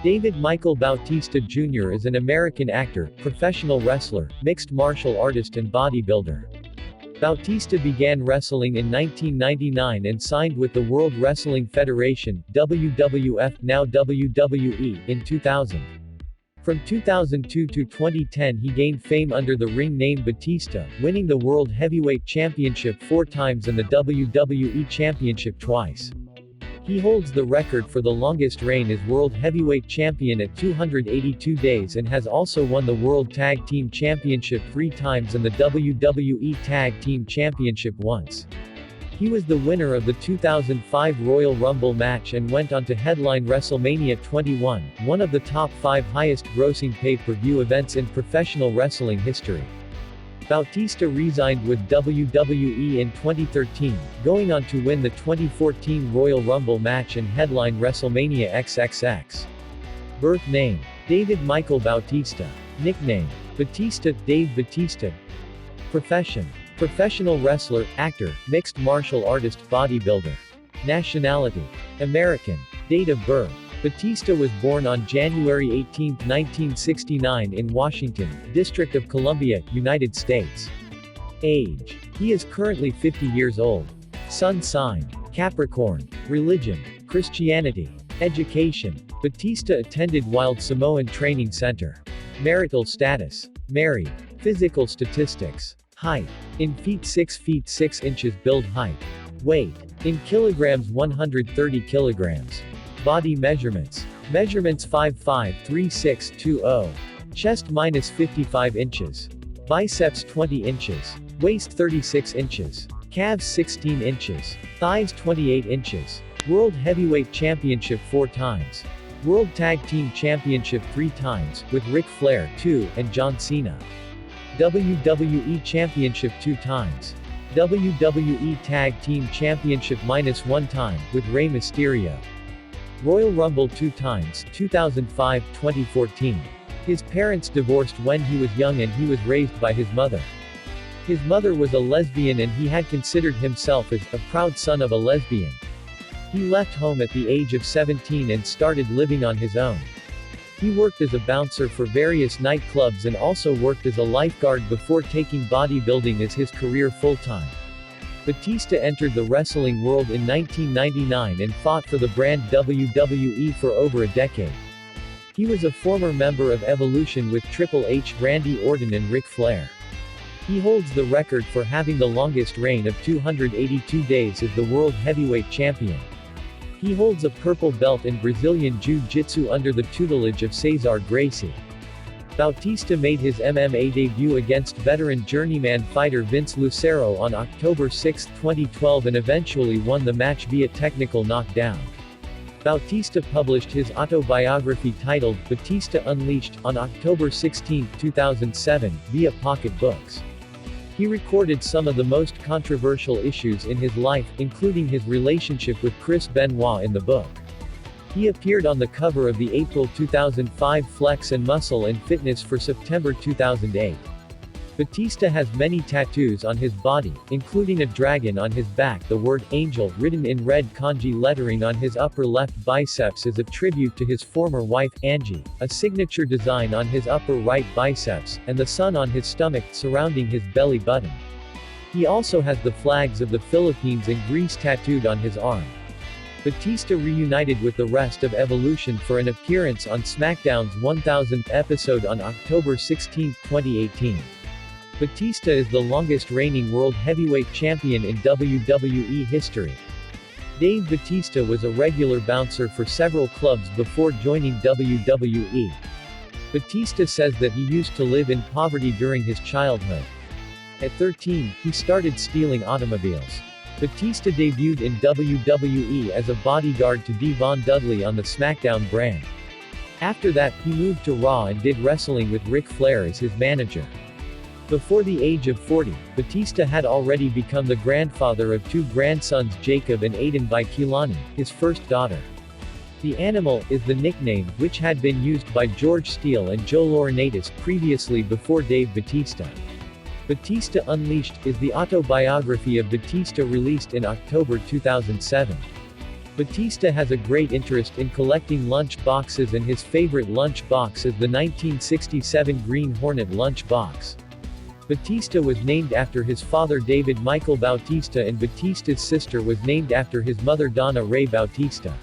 David Michael Bautista Jr. is an American actor, professional wrestler, mixed martial artist and bodybuilder. Bautista began wrestling in 1999 and signed with the World Wrestling Federation, WWF, now WWE, in 2000. From 2002 to 2010 he gained fame under the ring name Batista, winning the World Heavyweight Championship 4 times and the WWE Championship twice. He holds the record for the longest reign as World Heavyweight Champion at 282 days and has also won the World Tag Team Championship 3 times and the WWE Tag Team Championship once. He was the winner of the 2005 Royal Rumble match and went on to headline WrestleMania 21, one of the top 5 highest-grossing pay-per-view events in professional wrestling history. Bautista re-signed with WWE in 2013, going on to win the 2014 Royal Rumble match and headline WrestleMania XXX. Birth name: David Michael Bautista. Nickname: Batista, Dave Batista. Profession: professional wrestler, actor, mixed martial artist, bodybuilder. Nationality: American. Date of birth: Batista was born on January 18, 1969 in Washington, District of Columbia, United States. Age: he is currently 50 years old. Sun sign: Capricorn. Religion: Christianity. Education: Batista attended Wild Samoan Training Center. Marital status: married. Physical statistics: height: in feet 6 feet 6 inches build height. Weight: in kilograms 130 kilograms. Body measurements: measurements 5'5", 3620. Chest -55 inches. Biceps 20 inches. Waist 36 inches. Calves 16 inches. Thighs 28 inches. World Heavyweight Championship 4 times. World Tag Team Championship 3 times, with Ric Flair 2 and John Cena. WWE Championship 2 times. WWE Tag Team Championship -1 time, with Rey Mysterio. Royal Rumble 2 times, 2005, 2014. His parents divorced when he was young and he was raised by his mother. His mother was a lesbian and he had considered himself as a proud son of a lesbian. He left home at the age of 17 and started living on his own. He worked as a bouncer for various nightclubs and also worked as a lifeguard before taking bodybuilding as his career full-time. Batista entered the wrestling world in 1999 and fought for the brand WWE for over a decade. He was a former member of Evolution with Triple H, Randy Orton and Ric Flair. He holds the record for having the longest reign of 282 days as the World Heavyweight Champion. He holds a purple belt in Brazilian Jiu-Jitsu under the tutelage of Cesar Gracie. Bautista made his MMA debut against veteran journeyman fighter Vince Lucero on October 6, 2012 and eventually won the match via technical knockdown. Bautista published his autobiography titled Batista Unleashed on October 16, 2007, via Pocket Books. He recorded some of the most controversial issues in his life, including his relationship with Chris Benoit in the book. He appeared on the cover of the April 2005 Flex and Muscle and Fitness for September 2008. Batista has many tattoos on his body, including a dragon on his back. The word angel written in red kanji lettering on his upper left biceps is a tribute to his former wife, Angie, a signature design on his upper right biceps, and the sun on his stomach surrounding his belly button. He also has the flags of the Philippines and Greece tattooed on his arm. Batista reunited with the rest of Evolution for an appearance on SmackDown's 1000th episode on October 16, 2018. Batista is the longest reigning World Heavyweight Champion in WWE history. Dave Batista was a regular bouncer for several clubs before joining WWE. Batista says that he used to live in poverty during his childhood. At 13, he started stealing automobiles. Batista debuted in WWE as a bodyguard to Devon Dudley on the SmackDown brand. After that, he moved to Raw and did wrestling with Ric Flair as his manager. Before the age of 40, Batista had already become the grandfather of 2 grandsons, Jacob and Aiden, by Kehlani, his first daughter. The Animal is the nickname, which had been used by George Steele and Joe Laurinaitis previously before Dave Batista. Batista Unleashed is the autobiography of Batista released in October 2007. Batista has a great interest in collecting lunch boxes, and his favorite lunch box is the 1967 Green Hornet lunch box. Batista was named after his father David Michael Bautista, and Batista's sister was named after his mother Donna Ray Bautista.